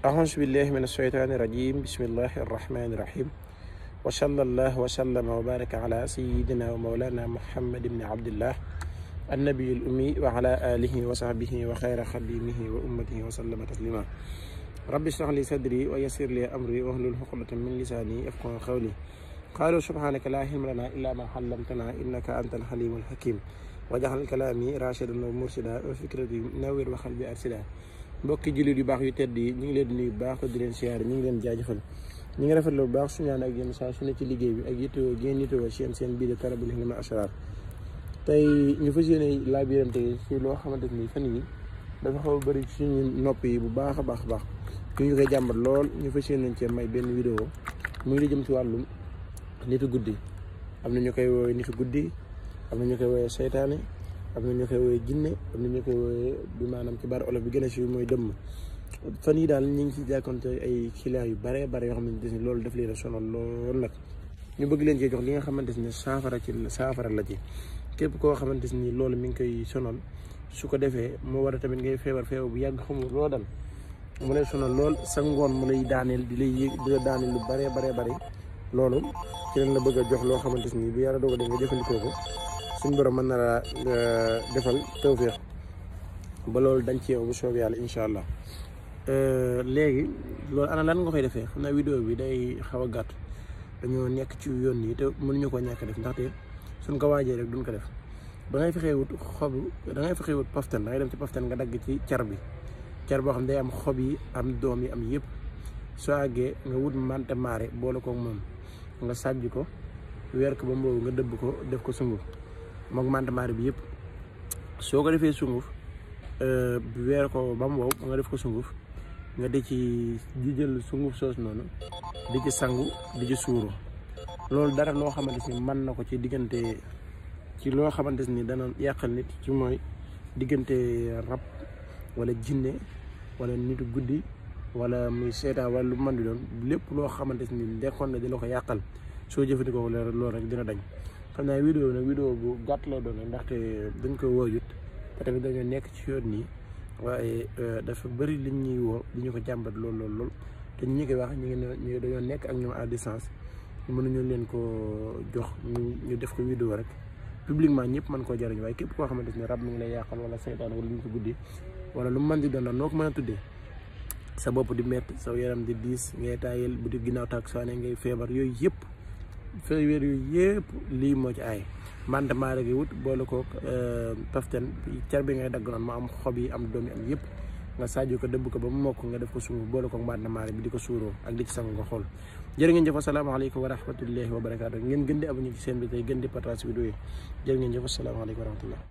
أعوذ بالله من الشيطان الرجيم بسم الله الرحمن الرحيم وصلى الله وسلم وبارك على سيدنا ومولانا محمد بن عبد الله النبي الأمي وعلى آله وصحبه وخير خديمه وأمته وسلم تسليما رب اشرح لي صدري ويسر لي أمري واحلل عقدة من لساني يفقهوا قولي قالوا سبحانك لا علم لنا إلا ما علمتنا إنك أنت الحليم الحكيم وجعل كلامي راشدا ومرشدا وفكرتي نوّر وقلبي أرشدا mbokki jullit yu baax yu tedd yi ñu ngi leen di nuyu bu baax di leen siyaare ñu ngi leen jaajëfal ñu ngi rafetlu bu baax suñu ànd ak yéen saa su ne ci liggéey bi ak yittewoo génn yittewoo seen bii de Talabul Hilmi Asrar tey ñu fas yéene laabirante ci loo xamante ni fan yi dafa xaw a bëri suñu nopp yi bu baax a baax ñu koy jàmbat lool ñu fas yéene cee may benn vidéo muy li jëm ci wàllum nitu guddi. am na ñu koy woowee nitu guddi, am na ñu koy woowee seytaane, am na ñu koy woowee jinne, am na ñu koy woowee bi maanaam ci baar olof bi gën a siiw mooy dëmm. fan yi daal ñu ngi ci jàkkoonte ay clients yu bare yoo xamante ne loolu daf leen a sonal lool nag ñu bëgg leen cee jox li nga xamante ne saafara la ci képp koo xamante ni loolu mi ngi koy sonal su ko defee moo war a tamit ngay feebar bu yàgg xamul loo dal mu lay sonal lool sa ngoon mu lay daaneel di la daaneel lu bare loolu ci leen la bëgg a jox loo xamante ni bu yàlla doog a def nga jëfandikoo ko suñu borom mën na la defal tawfeex ba loolu dañ ci yow bu soobee yàlla incha allah. léegi loolu ana lan nga koy defee xam naa vidéo bi day xaw a gàtt dañoo nekk ci yoon yi te mënuñu koo ñàkk def ndaxte suñ ko waajee rek duñ ko def. da ngay fexee wut paftan da ngay dem ci paftan nga dagg ci car boo xam ne day am xob yi am doom yi am yëpp soo àggee nga wut mante maare boole koog moom nga sàjj ko weer ko ba mboobu nga dëbb ko def ko sunguf moog mante maare bi yëpp soo ko defee sunguf weer ko ba mu wow nga def ko sunguf nga di ci jël sunguf soos noonu di ci sangu di ci suuru loolu dara loo xamante ni mën na ko ci diggante ci loo xamante ni dana yàqal nit ci mooy diggante rab wala jinne wala nitu guddi wala muy seetaan wala lu mën di doon lépp loo xamante ni dekkoon na di la ko yàqal soo jëfandikoo loolu rek dina dañ. xam naa vidéo nag vidéo bu gàtt la doon ndaxte dañ ko woojut te tamit dañoo nekk ci yoon nii waaye dafa bëri liñ ñuy woo di ñu ko jàmbat lool te ñu koy wax ñu dañoo nekk ak ñoom à distance mënuñu leen ko jox ñu def ko vidéo rek publiquement ñëpp mën koo jariñ waaye képp koo xamante ni rab mi ngi lay yàqal wala seytaan wala lu ñu ko guddi wala lu mën di doon daal noo ko mën a tuddee sa bopp di métti sa yaram di diis ngay taayel bu di ginnaaw tàkk soo ne ngay feebar yooyu yëpp lii moo ci aay mante maare gi wut boole koog paften car bi ngay dagg noonu ma am xob yi am doom yi am yëpp nga saaju ko dëbb ko ba mu mokk nga def ko sunguf boole koog mante maare bi di ko suuroo ak di ci sangu nga xool. jërë ngeen jëf asalaamaaleykum wa rahmatullahi wa barakaatu ngeen gën di abonné ci seen bi tey gën di partage vidéo yi jërë ngeen jëf asalaamaaleykum wa rahmatullah.